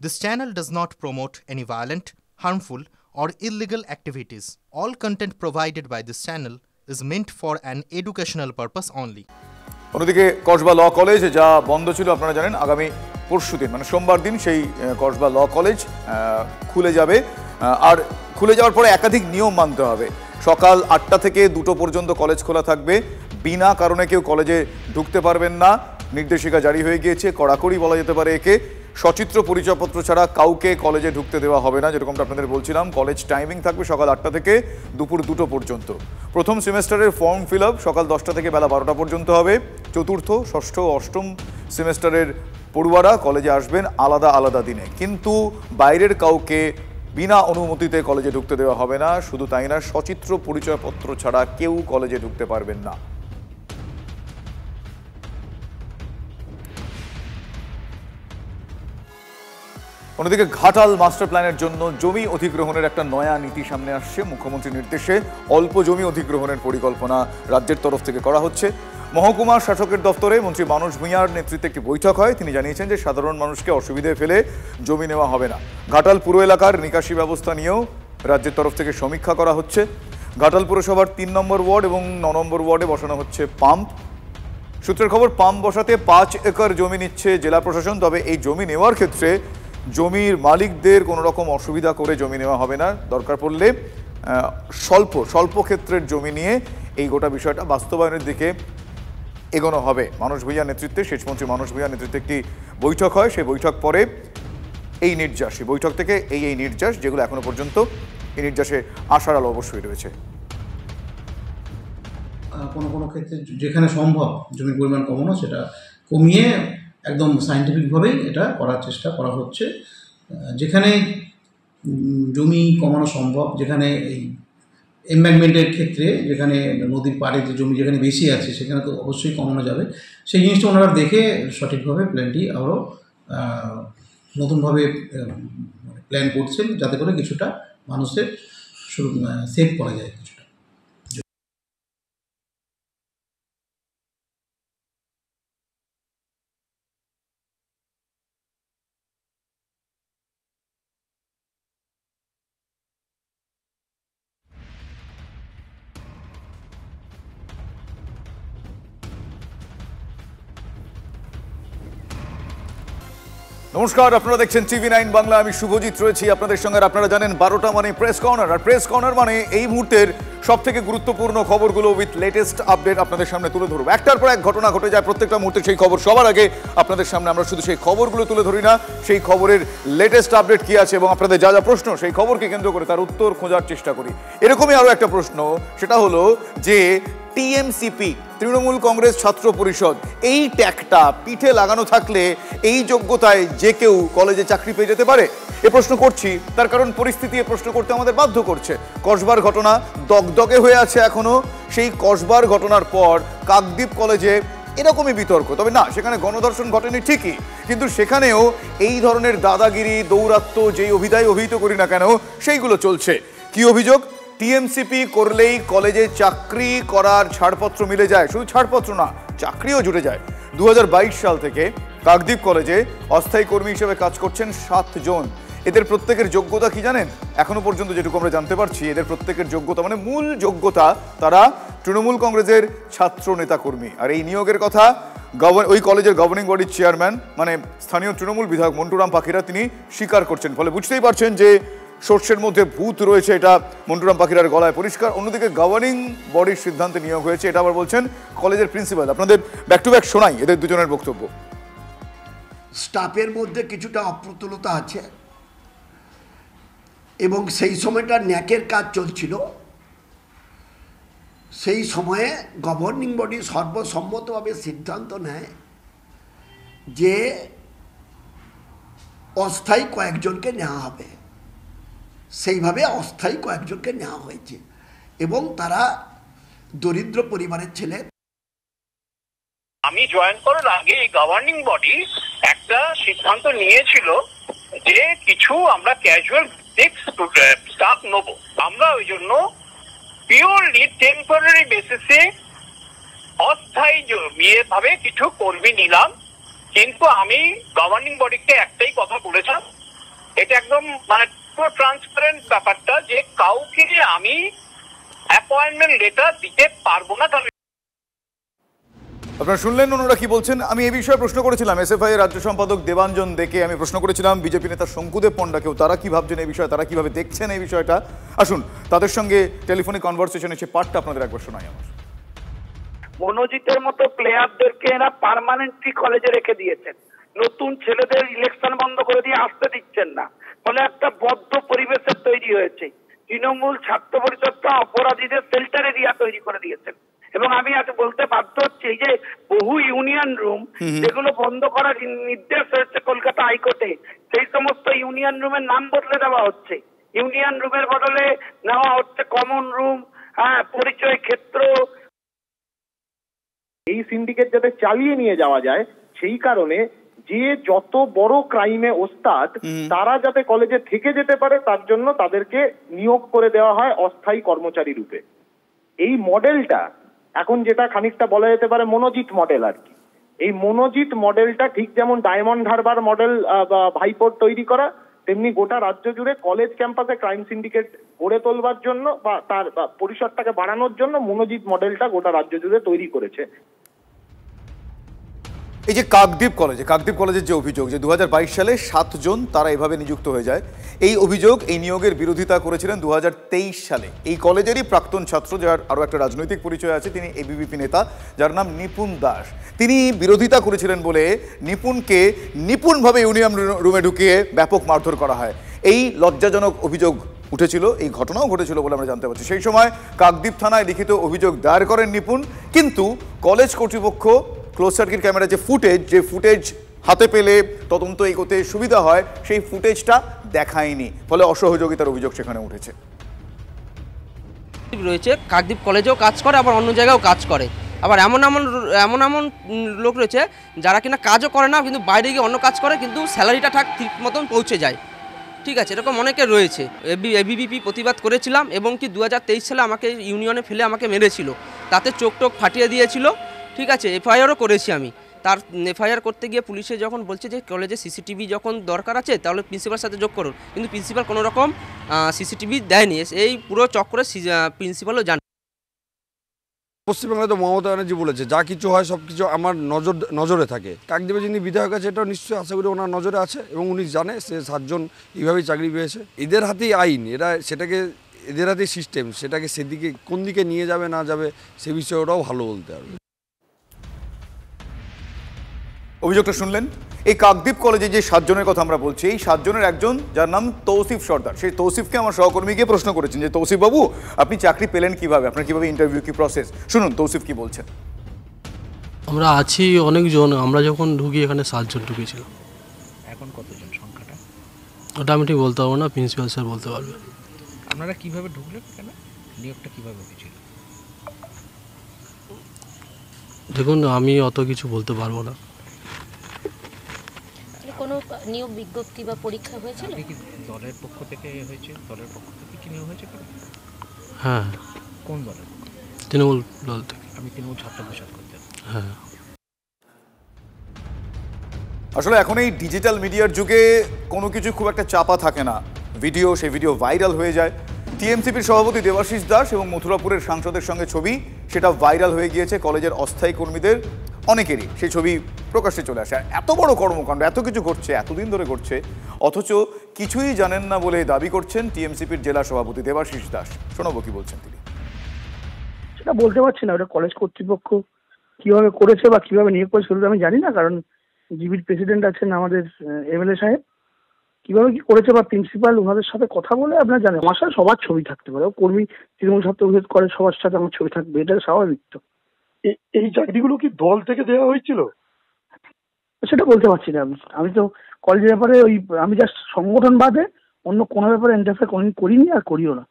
This channel does not promote any violent, harmful, or illegal activities. All content provided by this channel is meant for an educational purpose only. অন্যদিকে Kasba law college যা বন্ধ ছিল আপনারা জানেন আগামী পরশুদিন মানে সোমবার দিন সেই কসবা ল কলেজ খুলে যাবে আর খুলে যাওয়ার পরে একাধিক নিয়ম মানতে হবে। সকাল ৮টা থেকে ২টো পর্যন্ত কলেজ খোলা থাকবে, বিনা কারণে কেউ কলেজে ঢুকতে পারবেন না, নির্দেশিকা জারি হয়ে গিয়েছে। কড়াকড়ি বলা যেতে পারে একে। সচিত্র পরিচয়পত্র ছাড়া কাউকে কলেজে ঢুকতে দেওয়া হবে না, যেরকমটা আপনাদের বলছিলাম। কলেজ টাইমিং থাকবে সকাল ৮টা থেকে দুপুর ২টো পর্যন্ত। প্রথম সেমেস্টারের ফর্ম ফিল আপ সকাল ১০টা থেকে বেলা ১২টা পর্যন্ত হবে। চতুর্থ, ষষ্ঠ ও অষ্টম সেমেস্টারের পড়ুয়ারা কলেজে আসবেন আলাদা আলাদা দিনে, কিন্তু বাইরের কাউকে বিনা অনুমতিতে কলেজে ঢুকতে দেওয়া হবে না। শুধু তাই না, সচিত্র পরিচয়পত্র ছাড়া কেউ কলেজে ঢুকতে পারবেন না। অন্যদিকে ঘাটাল মাস্টার প্ল্যানের জন্য জমি অধিগ্রহণের একটা নয়া নীতি সামনে আসছে। মুখ্যমন্ত্রীর নির্দেশে অল্প জমি অধিগ্রহণের পরিকল্পনা রাজ্যের তরফ থেকে করা হচ্ছে। মহকুমা শাসকের দপ্তরে মন্ত্রী মানস ভূঁইয়ার নেতৃত্বে একটি বৈঠক হয়। তিনি জানিয়েছেন যে সাধারণ মানুষকে অসুবিধায় ফেলে জমি নেওয়া হবে না। ঘাটাল পুর এলাকার নিকাশি ব্যবস্থা নিয়েও রাজ্যের তরফ থেকে সমীক্ষা করা হচ্ছে। ঘাটাল পুরসভার ৩ নম্বর ওয়ার্ড এবং ৯ নম্বর ওয়ার্ডে বসানো হচ্ছে পাম্প। সূত্রের খবর, পাম্প বসাতে ৫ একর জমি নিচ্ছে জেলা প্রশাসন। তবে এই জমি নেওয়ার ক্ষেত্রে জমির মালিকদের কোনো রকম অসুবিধা করে জমি নেওয়া হবে না। দরকার পড়লে স্বল্প ক্ষেত্রের জমি নিয়ে এই গোটা বিষয়টা বাস্তবায়নের দিকে এগোনো হবে। মানস ভূঁইয়ার নেতৃত্বে, সেচমন্ত্রী মানস ভূঁইয়ার নেতৃত্বে একটি বৈঠক হয়। সেই বৈঠক পরে এই নির্যাস, এই বৈঠক থেকে এই নির্যাস যেগুলো এখনো পর্যন্ত এই নির্যাসে আসার আলো অবশ্যই রয়েছে। কোনো ক্ষেত্রে যেখানে সম্ভব জমির পরিমাণ কমানো, সেটা কমিয়ে একদম সায়েন্টিফিকভাবেই এটা করার চেষ্টা করা হচ্ছে। যেখানে জমি কমানো সম্ভব, যেখানে এই এমব্যাঙ্কমেন্টের ক্ষেত্রে যেখানে নদীর পাড়ে যে জমি যেখানে বেশি আছে সেখানে তো অবশ্যই কমানো যাবে। সেই জিনিসটা ওনারা দেখে সঠিকভাবে প্ল্যানটি আরও নতুনভাবে প্ল্যান করছেন, যাতে করে কিছুটা মানুষের সেভ করা যায় কিছুটা। নমস্কার, আপনারা দেখছেন TV9 বাংলা। আমি শুভজিৎ রয়েছি আপনাদের সঙ্গে। আপনারা জানেন 12টা মানে প্রেস কর্নার, আর প্রেস কর্নার মানে এই মুহূর্তের সব থেকে গুরুত্বপূর্ণ খবরগুলো উইথ লেটেস্ট আপডেট আপনাদের সামনে তুলে ধরবো। একটার পর এক ঘটনা ঘটে যায় প্রত্যেকটা মুহূর্তে। সেই খবর সবার আগে আপনাদের সামনে আমরা শুধু সেই খবরগুলো তুলে ধরি না, সেই খবরের লেটেস্ট আপডেট কি আছে এবং আপনাদের যা যা প্রশ্ন সেই খবরকে কেন্দ্র করে তার উত্তর খোঁজার চেষ্টা করি। এরকমই আরও একটা প্রশ্ন, সেটা হলো যে টিএমসিপি, তৃণমূল কংগ্রেস ছাত্র পরিষদ, এই ট্যাগটা পিঠে লাগানো থাকলে এই যোগ্যতায় যে কেউ কলেজে চাকরি পেয়ে যেতে পারে? এ প্রশ্ন করছি তার কারণ পরিস্থিতি এ প্রশ্ন করতে আমাদের বাধ্য করছে। কসবার ঘটনা দগদগে হয়ে আছে এখনো। সেই কসবার ঘটনার পর কাকদ্বীপ কলেজে এরকমই বিতর্ক। তবে না, সেখানে গণধর্ষণ ঘটেনি ঠিকই, কিন্তু সেখানেও এই ধরনের দাদাগিরি, দৌরাত্ম্য, যেই অভিহিত করি না কেন, সেইগুলো চলছে। কি অভিযোগ? টিএমসিপি করলেই কলেজে চাকরি করার ছাড়পত্র মিলে যায়। শুধু ছাড়পত্র না, চাকরিও জুটে যায়। 2022 সাল থেকে কাকদ্বীপ কলেজে অস্থায়ী কর্মী হিসেবে কাজ করছেন 7 জন। এদের প্রত্যেকের যোগ্যতা কি জানেন? এখনো পর্যন্ত যেটুকু আমরা জানতে পারছি, এদের প্রত্যেকের যোগ্যতা মানে মূল যোগ্যতা, তারা তৃণমূল কংগ্রেসের ছাত্র নেতা কর্মী। আর এই নিয়োগের কথা ওই কলেজের গভর্নিং বডির চেয়ারম্যান মানে স্থানীয় তৃণমূল বিধায়ক মন্টুরাম পাখিরা তিনি স্বীকার করছেন। ফলে বুঝতেই পারছেন যে সর্ষের মধ্যে ভূত রয়েছে, এটা মন্টুরাম পাখিরার গলায় পরিষ্কার। অন্যদিকে গভর্নিং বডির সিদ্ধান্তে নিয়োগ হয়েছে, এটা আবার বলছেন কলেজের প্রিন্সিপাল। আপনাদের ব্যাক টু ব্যাক শোনাই এদের দুজনের বক্তব্য। স্টাফের মধ্যে কিছুটা অপ্রতুলতা আছে এবং সেই সময়টা ন্যাকের কাজ চলছিল। সেই সময়ে গভর্নিং বডি সর্বসম্মতভাবে সিদ্ধান্ত নেয় যে অস্থায়ী কয়েকজনকে নেওয়া হবে। সেইভাবে অস্থায়ী কয়েকজনকে নেওয়া হয়েছে এবং তারা দরিদ্র পরিবারের ছেলে। আমি জয়েন করার আগে এই গভর্নিং বডি একটা সিদ্ধান্ত নিয়েছিল যে কিছু আমরা ক্যাজুয়াল স্টাফ নেব। আমরা ওই জন্য পিওরলি টেম্পোরারি বেসিসে অস্থায়ী ভাবে কিছু কর্মী নিলাম। কিন্তু আমি গভর্নিং বডিকে একটাই কথা বলেছিলাম, এটা একদম মানে পুরো ট্রান্সপারেন্ট ব্যাপারটা, যে কাউকে আমি অ্যাপয়েন্টমেন্ট লেটার দিতে পারবো না। কারণ আপনারা শুনলেন ওনারা কি বলছেন। আমি এই বিষয়ে প্রশ্ন করেছিলাম এসএফআই এর রাজ্য সম্পাদক দেবাঞ্জন দেকে, আমি প্রশ্ন করেছিলাম বিজেপি নেতা শঙ্কুদেব পণ্ডাকেও, তারা কি ভাবছেন এই বিষয়ে, তারা কিভাবে দেখছেন এই বিষয়টা। আসুন তাদের সঙ্গে টেলিফোনিক কনভারসেশন এসে পার্টটা আপনাদের একবার শোনাই আমার। মনোজিতের মতো প্লেয়ারদেরকে এরা পার্মানেন্টলি কলেজে রেখে দিয়েছেন, নতুন ছেলেদের ইলেকশন বন্ধ করে দিয়ে আসতে দিচ্ছেন না, ফলে একটা বদ্ধ পরিবেশের তৈরি হয়েছে। তৃণমূল ছাত্র পরিষদটা অপরাধীদের শেল্টার এরিয়া তৈরি করে দিয়েছেন। এবং আমি আজ বলতে বাধ্য হচ্ছি, এই যে বহু ইউনিয়ন রুম যেগুলো বন্ধ করার নির্দেশ হয়েছে কলকাতা হাইকোর্টে, সেই সমস্ত ইউনিয়ন রুমের নাম বদলে দেওয়া হচ্ছে। ইউনিয়ন রুমের বদলে নেওয়া হচ্ছে কমন রুম, পরিচয় ক্ষেত্র। এই সিন্ডিকেট যাতে চালিয়ে নিয়ে যাওয়া যায়, সেই কারণে যে যত বড় ক্রাইমে ওস্তাদ তারা যাতে কলেজে থেকে যেতে পারে, তার জন্য তাদেরকে নিয়োগ করে দেওয়া হয় অস্থায়ী কর্মচারী রূপে। এই মডেলটা এখন যেটা খানিকটা বলা যেতে পারে মনোজিৎ মডেল আর কি। এই মনোজিৎ মডেলটা ঠিক যেমন ডায়মন্ড হারবার মডেল বা ভাইপোর্ট তৈরি করা, তেমনি গোটা রাজ্য জুড়ে কলেজ ক্যাম্পাসে ক্রাইম সিন্ডিকেট গড়ে তোলবার জন্য বা তার পরিসরটাকে বাড়ানোর জন্য মনোজিৎ মডেলটা গোটা রাজ্য জুড়ে তৈরি করেছে। এই যে কাকদ্বীপ কলেজের যে অভিযোগ যে 2022 সালে 7 জন তারা এভাবে নিযুক্ত হয়ে যায়, এই অভিযোগ, এই নিয়োগের বিরোধিতা করেছিলেন 2023 সালে এই কলেজেরই প্রাক্তন ছাত্র, যার আরও একটা রাজনৈতিক পরিচয় আছে, তিনি এবিভিপি নেতা, যার নাম নিপুণ দাস। তিনি বিরোধিতা করেছিলেন বলে নিপুণকে নিপুণভাবে ইউনিয়ন রুমে ঢুকিয়ে ব্যাপক মারধর করা হয়। এই লজ্জাজনক অভিযোগ উঠেছিল, এই ঘটনাও ঘটেছিল বলে আমরা জানতে পারছি। সেই সময় কাকদ্বীপ থানায় লিখিত অভিযোগ দায়ের করেন নিপুণ, কিন্তু কলেজ কর্তৃপক্ষ ক্লোজ সার্কিট ক্যামেরা যে ফুটেজ হাতে পেলে তদন্ত এগোতে সুবিধা হয়, সেই ফুটেজটা দেখায়নি, ফলে অসহযোগিতার অভিযোগ সেখানে উঠেছে। রয়েছে কাকদ্বীপ কলেজেও কাজ করে, আবার অন্য জায়গায়ও কাজ করে, আবার এমন লোক রয়েছে যারা কিনা কাজও করে না, কিন্তু বাইরে গিয়ে অন্য কাজ করে, কিন্তু স্যালারিটা ঠিক মতন পৌঁছে যায়। ঠিক আছে, এরকম অনেকে রয়েছে। এবিভিপি প্রতিবাদ করেছিলাম, এবং কি 2023 সালে আমাকে ইউনিয়নে ফেলে আমাকে মেরেছিল, তাতে চোখ টোক ফাটিয়ে দিয়েছিল। ঠিক আছে, এফআইআরও করেছি আমি। তার এফআইআর করতে গিয়ে পুলিশে যখন বলছে যে কলেজে সিসিটিভি যখন দরকার আছে তাহলে প্রিন্সিপালের সাথে যোগ করুন, কিন্তু প্রিন্সিপাল কোনো রকম সিসিটিভি দেয়নি। এই পুরো চক্করে প্রিন্সিপালও জানে। পশ্চিমবাংলায় তো মমতা ব্যানার্জি বলেছে যা কিছু হয় সব কিছু আমার নজরে থাকে। কাকদ্বীপে যিনি বিধায়ক আছে এটাও নিশ্চয়ই আশা করি ওনার নজরে আছে, এবং উনি জানে সে 7 জন এইভাবেই চাকরি পেয়েছে। এদের হাতেই আইন, এরা সেটাকে, এদের হাতেই সিস্টেম, সেটাকে সেদিকে কোন দিকে নিয়ে যাবে না যাবে সে বিষয়ে ওরাও ভালো বলতে পারবে। অভিযোগটা শুনলেন। এই কাকদ্বীপ কলেজে যে 7 জনের কথা আমরা বলছি, এই 7 জনের একজন যার নাম তৌসিফ সর্দার, সেই তৌসিফকে আমার সহকর্মী গিয়ে প্রশ্ন করেছেন যে তৌসিফ বাবু আপনি চাকরি পেলেন কিভাবে, আপনার কিভাবে ইন্টারভিউ, কি প্রসেস, শুনুন তৌসিফ কি বলছেন। আমরা আছি অনেকজন, আমরা যখন ঢুকি এখানে 7 জন ঢুকেছিল। এখন কতজন সংখ্যাটা ওটা আমি ঠিক বলতে পারবো না, প্রিন্সিপাল স্যার বলতে পারবে। আপনারা কিভাবে ঢুকলেন, কেন নিয়োগটা কিভাবে হয়েছিল? দেখুন আমি অত কিছু বলতে পারবো না। কোনো নিয়োগ বিজ্ঞপ্তি বা পরীক্ষা হয়েছিল? দলের পক্ষ থেকে হয়েছে, দলের পক্ষ থেকে কি নিয়োগ হয়েছে? হ্যাঁ। কোন দলের? তৃণমূল দল থেকে। আমি তৃণমূল ছাত্র পরিষদ করতেন। হ্যাঁ। আসলে এখন এই ডিজিটাল মিডিয়ার যুগে কোনো কিছু খুব একটা চাপা থাকে না, সেই ভিডিও ভাইরাল হয়ে যায়। টিএমসিপির সভাপতি দেবাশিস দাস এবং মথুরাপুরের সাংসদের সঙ্গে ছবি, সেটা ভাইরাল হয়ে গিয়েছে। কলেজের অস্থায়ী কর্মীদের অনেকেরই সেই ছবি প্রকাশ্যে চলে আসে। এত বড় কর্মকাণ্ড, এত কিছু ঘটছে, এতদিন ধরে ঘটছে, অথচ কিছুই জানেন না বলে দাবি করছেন টিএমসিপির জেলা সভাপতি দেবাশিস দাস। শোনাবো কি বলছেন তিনি। সেটা বলতে পারছি না, ওটা কলেজ কর্তৃপক্ষ কিভাবে করেছে বা কিভাবে নিয়োগ করেছে সেটা আমি জানি না, কারণ জিবির প্রেসিডেন্ট আছেন আমাদের এমএলএ সাহেব, কিভাবে কি করেছে বা প্রিন্সিপাল ওনাদের সাথে কথা বলে আপনারা জানেন। আমার সাথে সবার ছবি থাকতে পারে, কর্মী তৃণমূল ছাত্র পরিষদ করে, সবার সাথে আমার ছবি থাকবে, এটা স্বাভাবিক। তো এই চাকরিগুলো কি দল থেকে দেওয়া হয়েছিল সেটা বলতে পারছি না। আমি তো কলেজের ব্যাপারে আমি জাস্ট সংগঠন বাদে অন্য কোনো ব্যাপারে ইন্টারফেয়ার কোনোদিন করিনি আর করিও না।